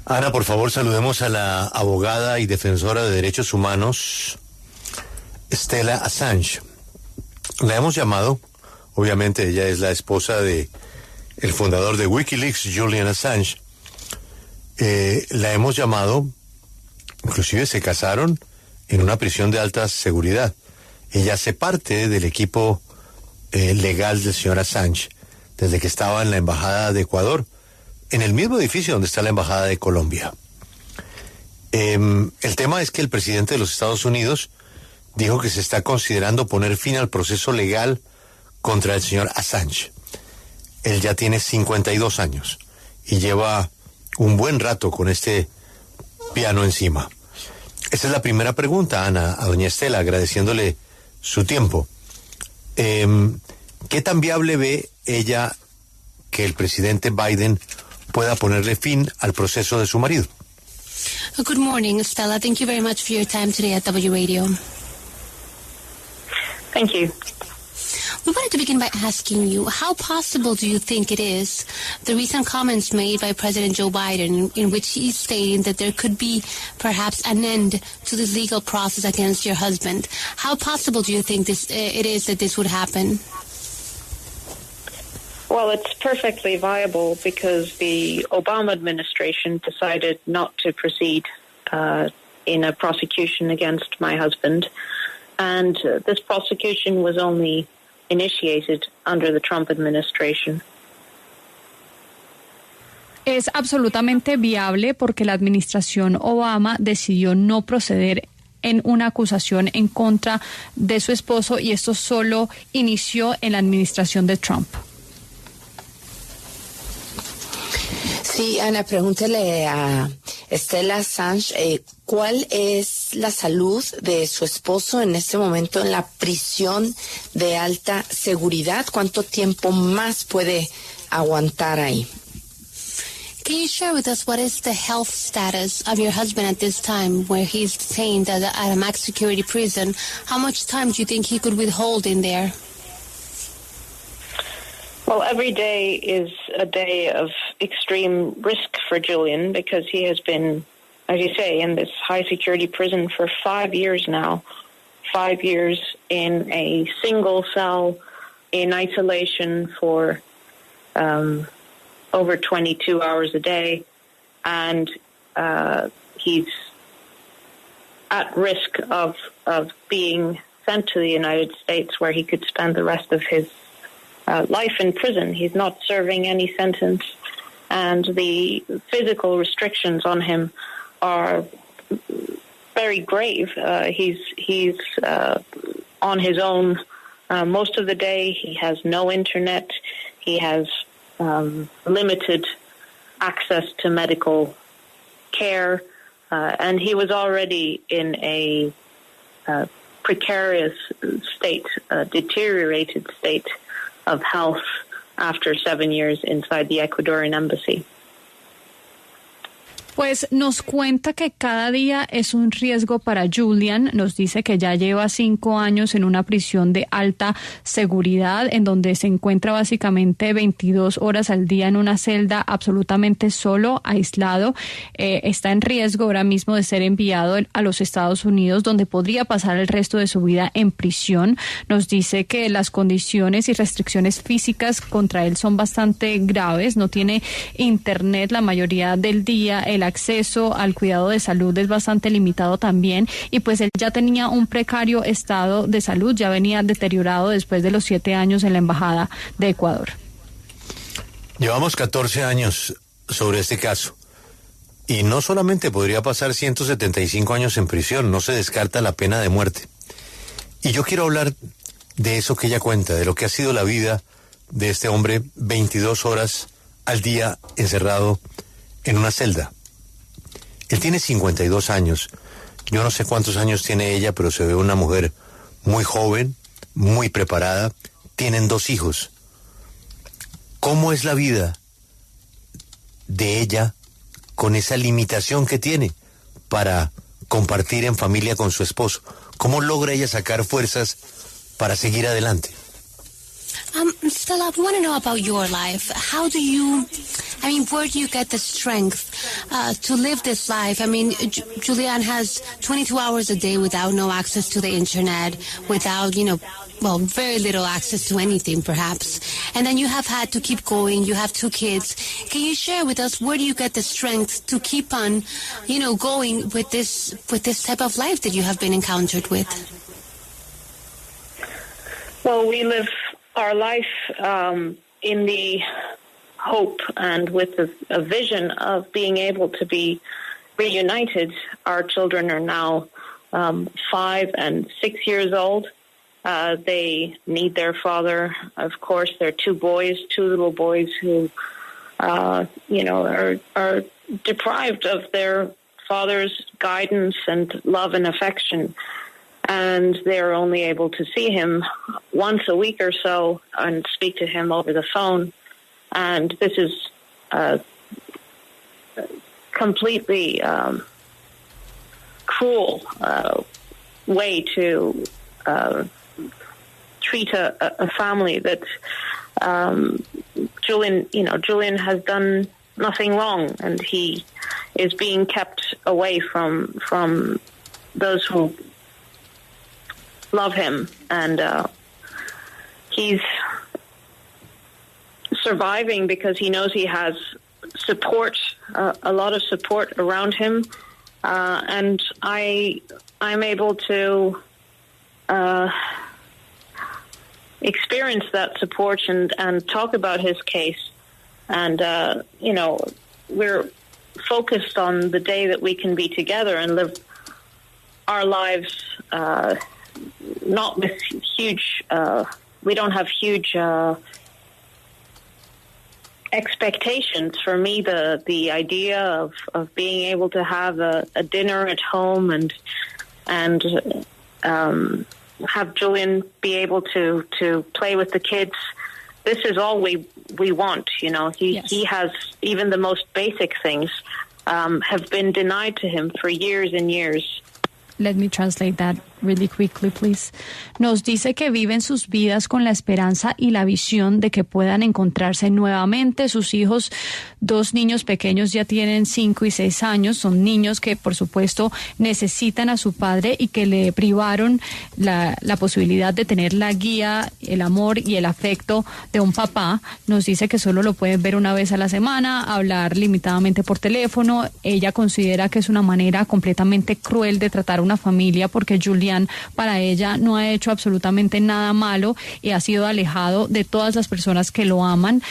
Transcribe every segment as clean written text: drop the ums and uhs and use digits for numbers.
Ana, por favor, saludemos a la abogada y defensora de derechos humanos, Stella Assange. La hemos llamado, obviamente ella es la esposa de el fundador de Wikileaks, Julian Assange. La hemos llamado, inclusive se casaron en una prisión de alta seguridad. Ella hace parte del equipo legal del señor Assange, desde que estaba en la embajada de Ecuador, en el mismo edificio donde está la embajada de Colombia. El tema es que el presidente de los Estados Unidos dijo que se está considerando poner fin al proceso legal contra el señor Assange. Él ya tiene 52 años y lleva un buen rato con este piano encima. Esa es la primera pregunta, Ana, a doña Estela, agradeciéndole su tiempo. ¿Qué tan viable ve ella que el presidente Biden pueda ponerle fin al proceso de su marido? Good morning, Stella. Thank you very much for your time today at W Radio. Thank you. We wanted to begin by asking you, how possible do you think it is the recent comments made by President Joe Biden in which he's stating that there could be perhaps an end to this legal process against your husband? How possible do you think it is that this would happen? Well, it's perfectly viable because the Obama administration decided not to proceed in a prosecution against my husband. And this prosecution was only initiated under the Trump administration. Es absolutamente viable porque la administración Obama decidió no proceder en una acusación en contra de su esposo y esto solo inició en la administración de Trump. Sí, Ana, pregúntele a Stella Assange cuál es la salud de su esposo en este momento en la prisión de alta seguridad. ¿Cuánto tiempo más puede aguantar ahí? Can you share with us what is the health status of your husband at this time where he's detained at a max security prison? How much time do you think he could withhold in there? Well, every day is a day of extreme risk for Julian because he has been, as you say, in this high-security prison for 5 years now. 5 years in a single cell in isolation for over 22 hours a day. And he's at risk of being sent to the United States where he could spend the rest of his life in prison. He's not serving any sentence, and the physical restrictions on him are very grave. He's on his own most of the day. He has no internet. He has limited access to medical care, and he was already in a precarious state, a deteriorated state of health after 7 years inside the Ecuadorian embassy. Pues nos cuenta que cada día es un riesgo para Julian. Nos dice que ya lleva 5 años en una prisión de alta seguridad, en donde se encuentra básicamente 22 horas al día en una celda absolutamente solo, aislado. Está en riesgo ahora mismo de ser enviado a los Estados Unidos, donde podría pasar el resto de su vida en prisión. Nos dice que las condiciones y restricciones físicas contra él son bastante graves. No tiene internet la mayoría del día. El acceso al cuidado de salud es bastante limitado también, y pues él ya tenía un precario estado de salud, ya venía deteriorado después de los 7 años en la embajada de Ecuador. Llevamos 14 años sobre este caso y no solamente podría pasar 175 años en prisión, no se descarta la pena de muerte. Y yo quiero hablar de eso que ella cuenta, de lo que ha sido la vida de este hombre 22 horas al día encerrado en una celda. Él tiene 52 años, yo no sé cuántos años tiene ella, pero se ve una mujer muy joven, muy preparada, tienen 2 hijos. ¿Cómo es la vida de ella con esa limitación que tiene para compartir en familia con su esposo? ¿Cómo logra ella sacar fuerzas para seguir adelante? Stella, we want to know about your life. How do you I mean, where do you get the strength to live this life? I mean, Julian has 22 hours a day without no access to the internet, without, very little access to anything, perhaps. And then you have had to keep going. You have 2 kids. Can you share with us, where do you get the strength to keep on, going with this type of life that you have been encountered with? Well, we live our life in the hope and with a vision of being able to be reunited. Our children are now 5 and 6 years old. They need their father. Of course, they're 2 boys, 2 little boys who, are deprived of their father's guidance and love and affection. And they're only able to see him once a week or so and speak to him over the phone. And this is a completely cruel way to treat a family that Julian has done nothing wrong, and he is being kept away from those who love him, and he's surviving because he knows he has support, a lot of support around him, and I'm able to experience that support and talk about his case, and we're focused on the day that we can be together and live our lives not with huge we don't have huge expectations. For me, the idea of being able to have a dinner at home and have Julian be able to play with the kids, this is all we want. He has even the most basic things have been denied to him for years and years. Let me translate that really quickly, please. Nos dice que viven sus vidas con la esperanza y la visión de que puedan encontrarse nuevamente. Sus hijos, 2 niños pequeños, ya tienen 5 y 6 años. Son niños que, por supuesto, necesitan a su padre y que le privaron la posibilidad de tener la guía, el amor y el afecto de un papá. Nos dice que solo lo pueden ver una vez a la semana, hablar limitadamente por teléfono. Ella considera que es una manera completamente cruel de tratar a una familia, porque Julian, para ella, no ha hecho absolutamente nada malo y ha sido alejado de todas las personas que lo aman.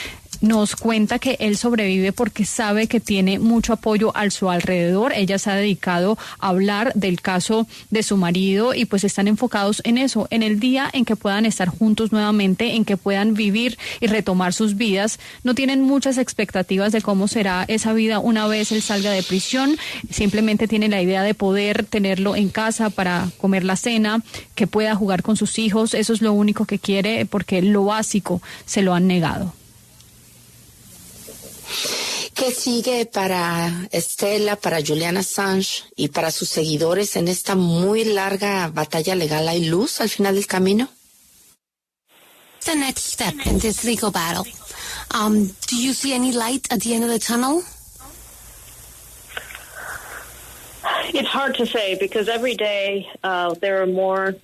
Nos cuenta que él sobrevive porque sabe que tiene mucho apoyo a su alrededor. Ella se ha dedicado a hablar del caso de su marido y pues están enfocados en eso, en el día en que puedan estar juntos nuevamente, en que puedan vivir y retomar sus vidas. No tienen muchas expectativas de cómo será esa vida una vez él salga de prisión. Simplemente tienen la idea de poder tenerlo en casa para comer la cena, que pueda jugar con sus hijos. Eso es lo único que quiere, porque lo básico se lo han negado. ¿Qué sigue para Stella, para Julian Assange y para sus seguidores en esta muy larga batalla legal? ¿Hay luz al final del camino? The next step in this legal battle. Do you see any light at the end of the tunnel? It's hard to say, because every day there are more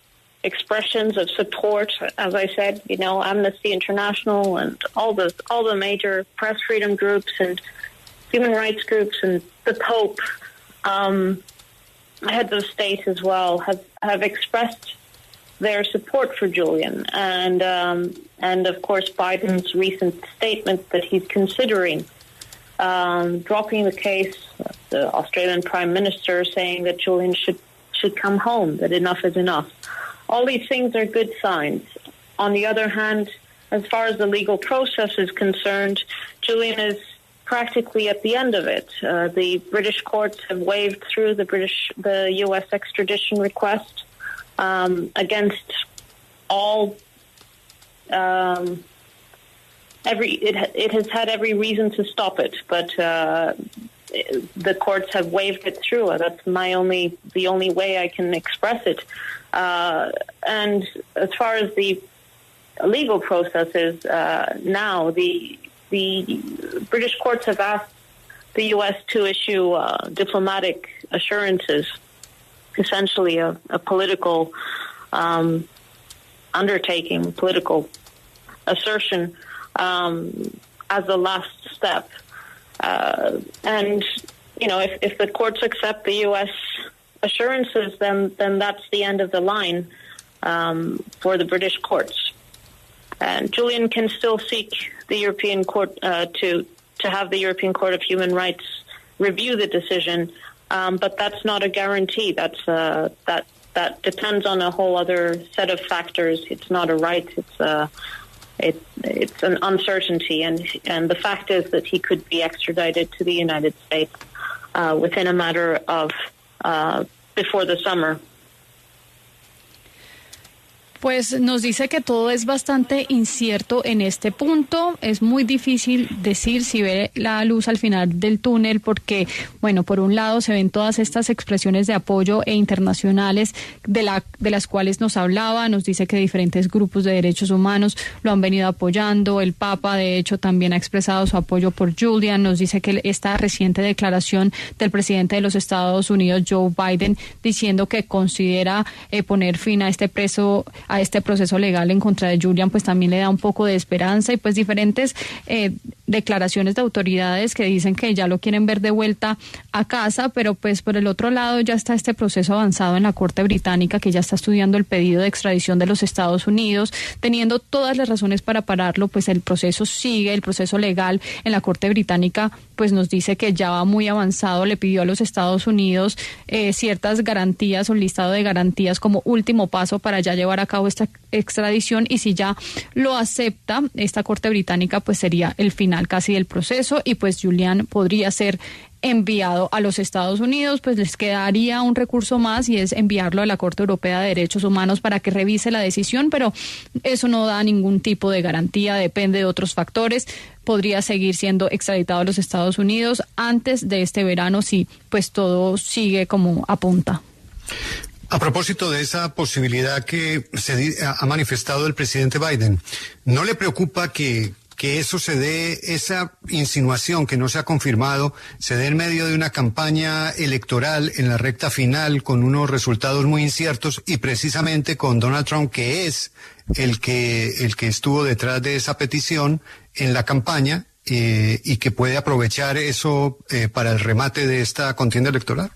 expressions of support. As I said, Amnesty International and all the major press freedom groups and human rights groups and the Pope, heads of state as well, have expressed their support for Julian, and of course Biden's recent statement that he's considering dropping the case. The Australian Prime Minister saying that Julian should come home, that enough is enough. All these things are good signs. On the other hand, as far as the legal process is concerned, Julian is practically at the end of it. The British courts have waved through the U.S. extradition request against all. It has had every reason to stop it, but the courts have waved it through. That's the only way I can express it. And as far as the legal process is now, the the British courts have asked the U.S. to issue diplomatic assurances, essentially a political undertaking, political assertion as the last step. And, you know, if the courts accept the U.S. assurances, then that's the end of the line for the British courts. And Julian can still seek the European Court to have the European Court of Human Rights review the decision, but that's not a guarantee. That depends on a whole other set of factors. It's not a right. It's an uncertainty, and the fact is that he could be extradited to the United States within a matter of before the summer. Pues nos dice que todo es bastante incierto en este punto. Es muy difícil decir si ve la luz al final del túnel porque, bueno, por un lado se ven todas estas expresiones de apoyo internacionales de las cuales nos hablaba. Nos dice que diferentes grupos de derechos humanos lo han venido apoyando. El Papa, de hecho, también ha expresado su apoyo por Julian. Nos dice que esta reciente declaración del presidente de los Estados Unidos, Joe Biden, diciendo que considera poner fin a este proceso legal en contra de Julian, pues también le da un poco de esperanza, y pues diferentes declaraciones de autoridades que dicen que ya lo quieren ver de vuelta a casa, pero pues por el otro lado ya está este proceso avanzado en la Corte Británica, que ya está estudiando el pedido de extradición de los Estados Unidos, teniendo todas las razones para pararlo. Pues el proceso sigue, el proceso legal en la Corte Británica pues nos dice que ya va muy avanzado. Le pidió a los Estados Unidos ciertas garantías, un listado de garantías como último paso para ya llevar a cabo esta extradición, y si ya lo acepta esta Corte Británica, pues sería el final casi del proceso, y pues Julian podría ser enviado a los Estados Unidos. Pues les quedaría un recurso más, y es enviarlo a la Corte Europea de Derechos Humanos para que revise la decisión, pero eso no da ningún tipo de garantía, depende de otros factores. Podría seguir siendo extraditado a los Estados Unidos antes de este verano si pues todo sigue como apunta. A propósito de esa posibilidad que ha manifestado el presidente Biden, ¿no le preocupa que eso se dé, esa insinuación que no se ha confirmado, se dé en medio de una campaña electoral en la recta final con unos resultados muy inciertos, y precisamente con Donald Trump, que es el que estuvo detrás de esa petición en la campaña, y que puede aprovechar eso para el remate de esta contienda electoral?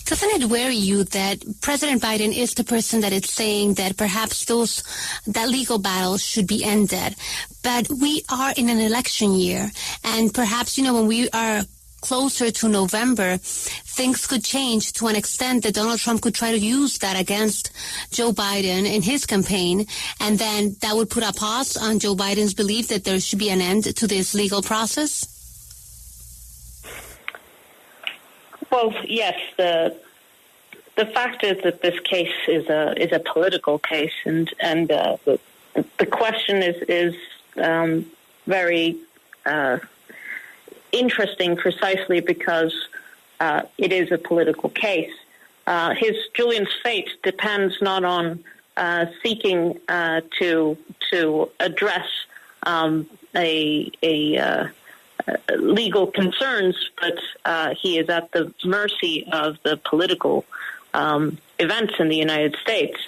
Doesn't it worry you that President Biden is the person that is saying that perhaps that legal battle should be ended? But we are in an election year, and perhaps, when we are closer to November, things could change to an extent that Donald Trump could try to use that against Joe Biden in his campaign, and then that would put a pause on Joe Biden's belief that there should be an end to this legal process? Well, yes. The fact is that this case is a political case, and the question is very interesting, precisely because it is a political case. Julian's fate depends not on seeking to address legal concerns, but he is at the mercy of the political events in the United States.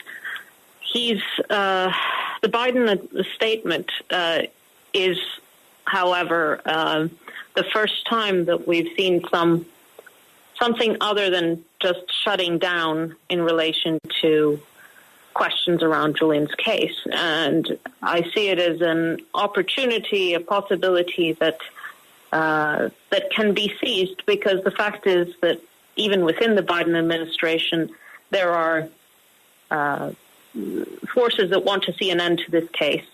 The Biden statement is, however, the first time that we've seen something other than just shutting down in relation to questions around Julian's case. And I see it as an opportunity, a possibility that can be seized, because the fact is that even within the Biden administration, there are forces that want to see an end to this case.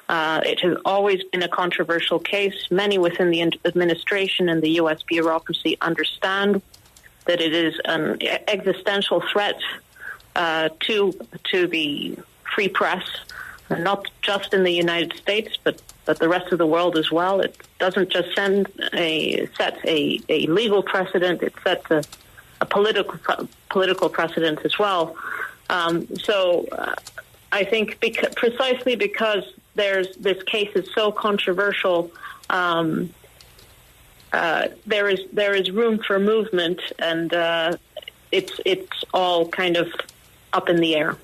It has always been a controversial case. Many within the administration and the U.S. bureaucracy understand that it is an existential threat to the free press, not just in the United States, but the rest of the world as well. It doesn't just set a legal precedent; it sets a political precedent as well. So I think precisely because this case is so controversial, there is room for movement, and it's all kind of up in the air.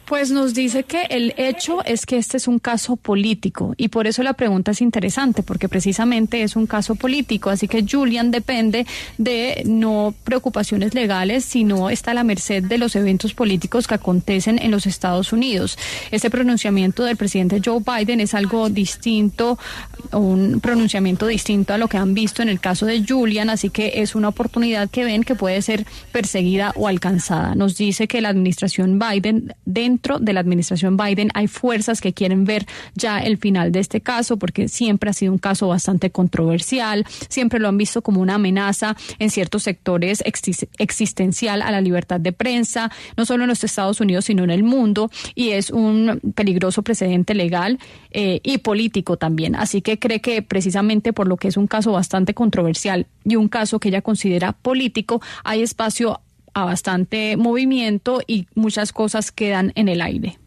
Pues nos dice que el hecho es que este es un caso político y por eso la pregunta es interesante, porque precisamente es un caso político, así que Julian depende de no preocupaciones legales, sino está a la merced de los eventos políticos que acontecen en los Estados Unidos. Este pronunciamiento del presidente Joe Biden es algo distinto, un pronunciamiento distinto a lo que han visto en el caso de Julian, así que es una oportunidad que ven que puede ser perseguida o alcanzada. Nos dice que la administración Biden, dentro de la administración Biden hay fuerzas que quieren ver ya el final de este caso, porque siempre ha sido un caso bastante controversial, siempre lo han visto como una amenaza en ciertos sectores existencial a la libertad de prensa, no solo en los Estados Unidos sino en el mundo, y es un peligroso precedente legal y político también. Así que cree que precisamente por lo que es un caso bastante controversial y un caso que ella considera político, hay espacio a bastante movimiento y muchas cosas quedan en el aire.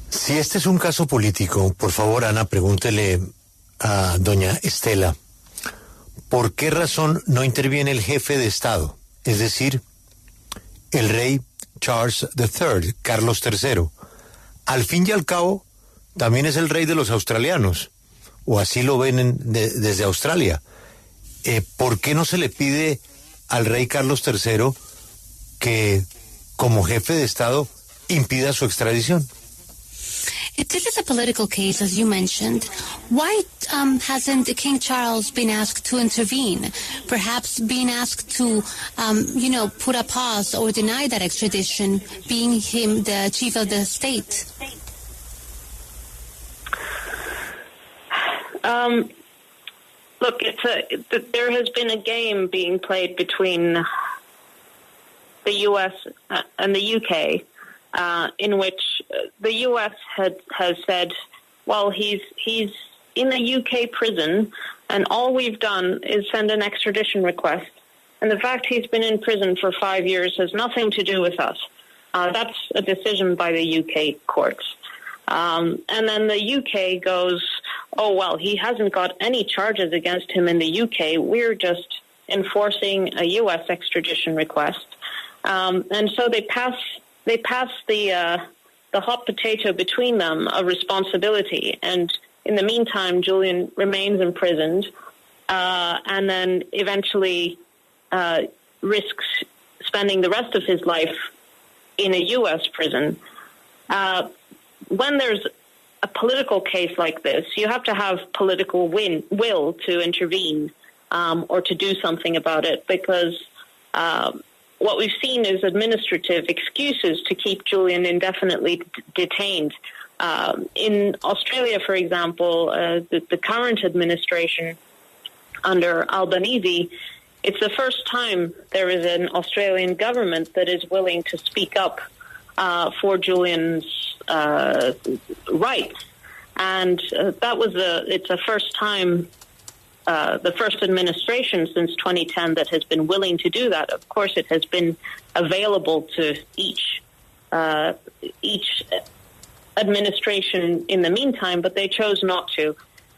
Si este es un caso político, por favor, Ana, pregúntele a doña Estela, ¿por qué razón no interviene el jefe de Estado? Es decir, el rey Charles III, Carlos III. Al fin y al cabo, también es el rey de los australianos, o así lo ven desde Australia. ¿Por qué no se le pide al rey Carlos III que, como jefe de Estado, impida su extradición? If this is a political case, as you mentioned, why hasn't King Charles been asked to intervene? Perhaps being asked to, put a pause or deny that extradition, being him the chief of the state? Look, there has been a game being played between the U.S. and the U.K. In which the U.S. has said, well, he's in a U.K. prison, and all we've done is send an extradition request. And the fact he's been in prison for 5 years has nothing to do with us. That's a decision by the U.K. courts. And then the U.K. goes, oh, well, he hasn't got any charges against him in the U.K. We're just enforcing a U.S. extradition request. And so they pass the hot potato between them of responsibility. And in the meantime, Julian remains imprisoned and then eventually risks spending the rest of his life in a U.S. prison. When there's a political case like this, you have to have political will to intervene or to do something about it, because what we've seen is administrative excuses to keep Julian indefinitely detained. In Australia, for example, the current administration under Albanese, it's the first time there is an Australian government that is willing to speak up for Julian's rights. And it's a first time, the first administration since 2010 that has been willing to do that. Of course, it has been available to each administration in the meantime, but they chose not to.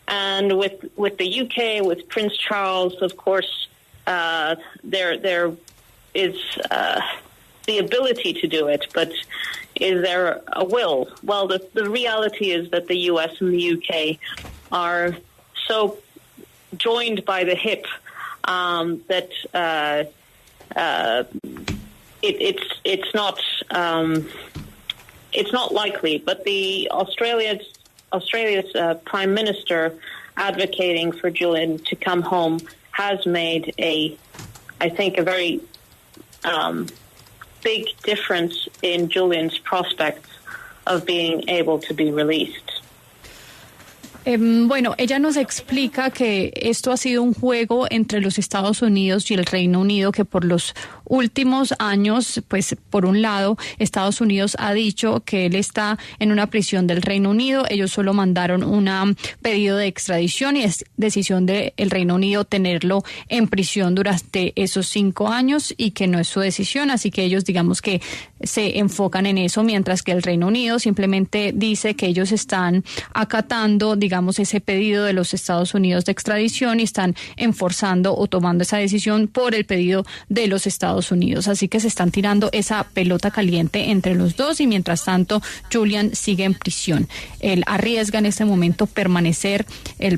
And with the UK, with Prince Charles, of course, there is the ability to do it, but is there a will? Well, the reality is that the US and the UK are so joined by the hip that it's not likely. But the Australia's Prime Minister advocating for Julian to come home has made I think a very big difference in Julian's prospects of being able to be released. Bueno, ella nos explica que esto ha sido un juego entre los Estados Unidos y el Reino Unido, que por los últimos años, pues por un lado, Estados Unidos ha dicho que él está en una prisión del Reino Unido. Ellos solo mandaron un pedido de extradición y es decisión del Reino Unido tenerlo en prisión durante esos 5 años y que no es su decisión. Así que ellos, digamos que se enfocan en eso, mientras que el Reino Unido simplemente dice que ellos están acatando, digamos, ese pedido de los Estados Unidos de extradición y están enforzando o tomando esa decisión por el pedido de los Estados Unidos. Así que se están tirando esa pelota caliente entre los dos y mientras tanto Julian sigue en prisión. Él arriesga en este momento permanecer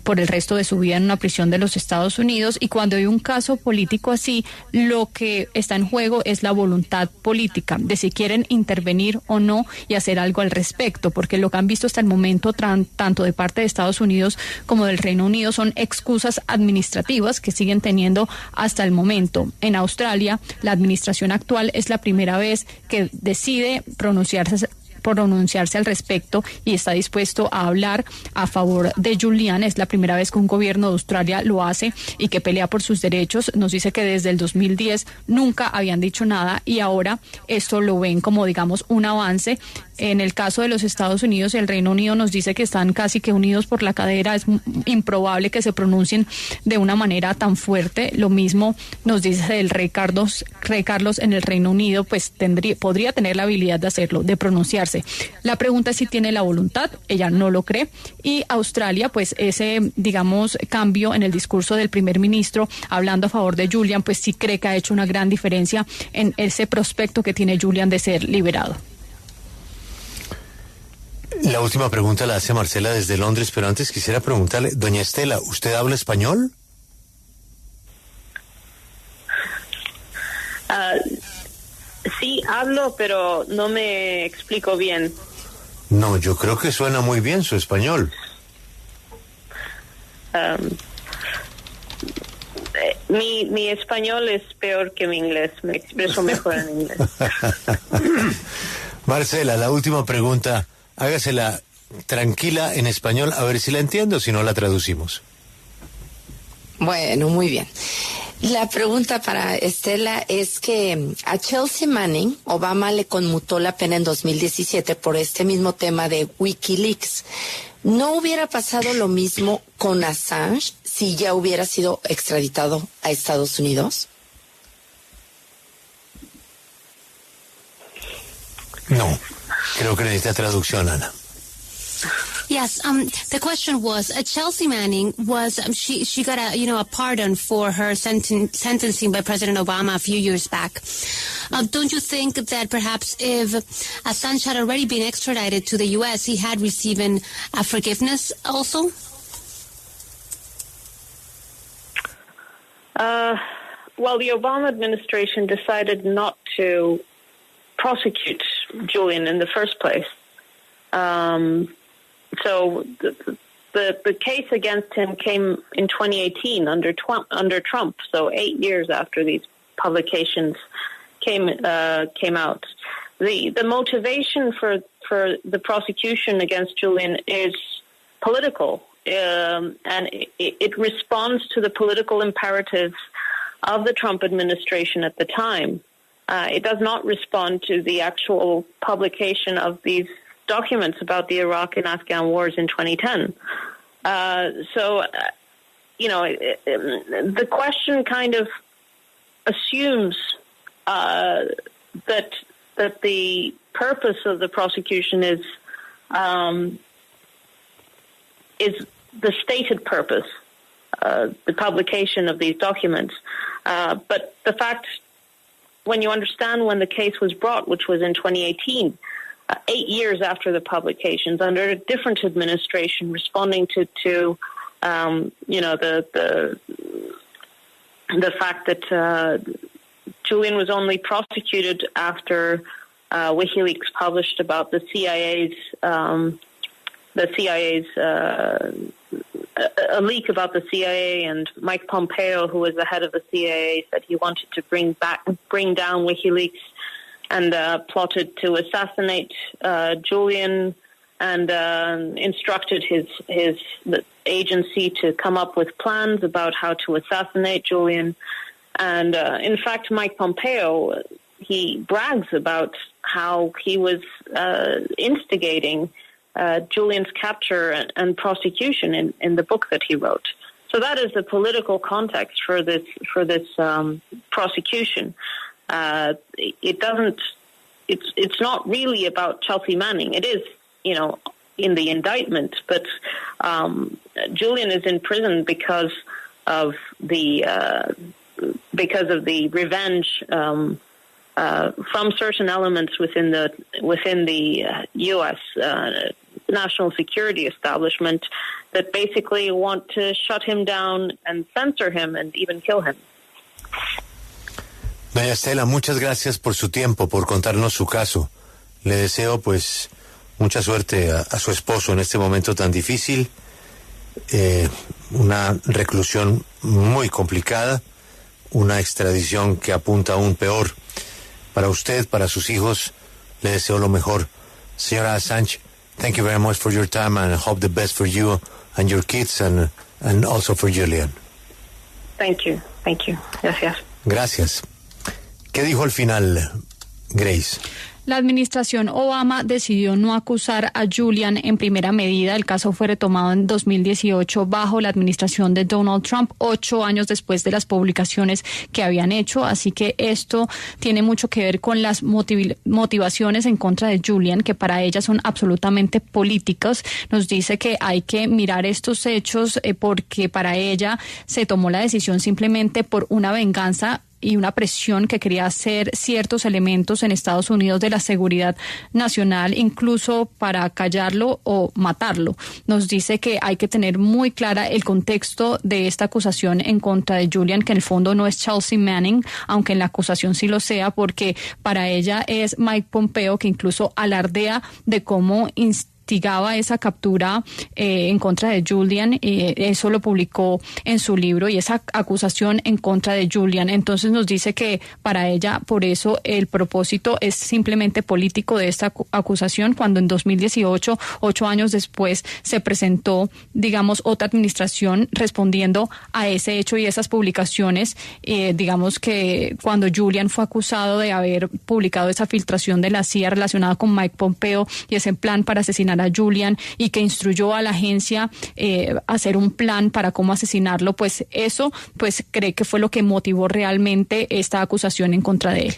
por el resto de su vida en una prisión de los Estados Unidos y cuando hay un caso político así, lo que está en juego es la voluntad política de si quieren intervenir o no y hacer algo al respecto, porque lo que han visto hasta el momento tanto de parte de Estados Unidos como del Reino Unido son excusas administrativas que siguen teniendo hasta el momento. En Australia, la administración actual es la primera vez que decide pronunciarse al respecto y está dispuesto a hablar a favor de Julian. Es la primera vez que un gobierno de Australia lo hace y que pelea por sus derechos. Nos dice que desde el 2010 nunca habían dicho nada y ahora esto lo ven como, digamos, un avance. En el caso de los Estados Unidos y el Reino Unido nos dice que están casi que unidos por la cadera. Es improbable que se pronuncien de una manera tan fuerte. Lo mismo nos dice el rey Carlos en el Reino Unido, pues podría tener la habilidad de hacerlo, de pronunciarse. La pregunta es si tiene la voluntad. Ella no lo cree. Y Australia, pues ese, digamos, cambio en el discurso del primer ministro hablando a favor de Julian, pues sí cree que ha hecho una gran diferencia en ese prospecto que tiene Julian de ser liberado. La última pregunta la hace Marcela desde Londres, pero antes quisiera preguntarle, doña Estela, ¿usted habla español? Sí, hablo, pero no me explico bien. No, yo creo que suena muy bien su español. Mi español es peor que mi inglés, me expreso mejor en inglés. Marcela, la última pregunta, hágasela tranquila en español, a ver si la entiendo, si no la traducimos. Bueno, muy bien. La pregunta para Estela es que a Chelsea Manning, Obama le conmutó la pena en 2017 por este mismo tema de Wikileaks. ¿No hubiera pasado lo mismo con Assange si ya hubiera sido extraditado a Estados Unidos? No, creo que necesita traducción, Ana. Yes, the question was, Chelsea Manning was, she got a pardon for her sentencing by President Obama a few years back. Don't you think that perhaps if Assange had already been extradited to the U.S., he had received a forgiveness also? Well, the Obama administration decided not to prosecute Julian in the first place. So the case against him came in 2018 under Trump. So 8 years after these publications came out. The motivation for the prosecution against Julian is political, and it responds to the political imperatives of the Trump administration at the time. It does not respond to the actual publication of these documents about the Iraq and Afghan wars in 2010. The question kind of assumes that the purpose of the prosecution is the stated purpose, the publication of these documents. But the fact, when you understand when the case was brought, which was in 2018, 8 years after the publications, under a different administration, responding to the fact that Julian was only prosecuted after WikiLeaks published about the CIA's a leak about the CIA, and Mike Pompeo, who was the head of the CIA, said he wanted to bring down WikiLeaks and plotted to assassinate Julian and instructed the agency to come up with plans about how to assassinate Julian. And in fact, Mike Pompeo, he brags about how he was instigating Julian's capture and prosecution in the book that he wrote. So that is the political context for this prosecution. It's not really about Chelsea Manning. It is, in the indictment, but Julian is in prison because of the revenge from certain elements within the U.S. National security establishment that basically want to shut him down and censor him and even kill him. Doña Estela, muchas gracias por su tiempo, por contarnos su caso. Le deseo pues mucha suerte a su esposo en este momento tan difícil, una reclusión muy complicada, una extradición que apunta aún peor. Para usted, para sus hijos, le deseo lo mejor. Señora Assange, thank you very much for your time, and I hope the best for you and your kids and also for Julian. Thank you. Gracias. Gracias. ¿Qué dijo al final, Grace? La administración Obama decidió no acusar a Julian en primera medida. El caso fue retomado en 2018 bajo la administración de Donald Trump, 8 años después de las publicaciones que habían hecho. Así que esto tiene mucho que ver con las motivaciones en contra de Julian, que para ella son absolutamente políticos. Nos dice que hay que mirar estos hechos porque para ella se tomó la decisión simplemente por una venganza y una presión que quería hacer ciertos elementos en Estados Unidos de la seguridad nacional, incluso para callarlo o matarlo. Nos dice que hay que tener muy clara el contexto de esta acusación en contra de Julian, que en el fondo no es Chelsea Manning, aunque en la acusación sí lo sea, porque para ella es Mike Pompeo, que incluso alardea de cómo instigaba esa captura en contra de Julian, eso lo publicó en su libro, y esa acusación en contra de Julian. Entonces nos dice que para ella, por eso el propósito es simplemente político de esta acusación, cuando en 2018, 8 años después, se presentó, digamos, otra administración respondiendo a ese hecho y esas publicaciones. Digamos que cuando Julian fue acusado de haber publicado esa filtración de la CIA relacionada con Mike Pompeo y ese plan para asesinar a Julian, y que instruyó a la agencia a hacer un plan para cómo asesinarlo, pues eso cree que fue lo que motivó realmente esta acusación en contra de él.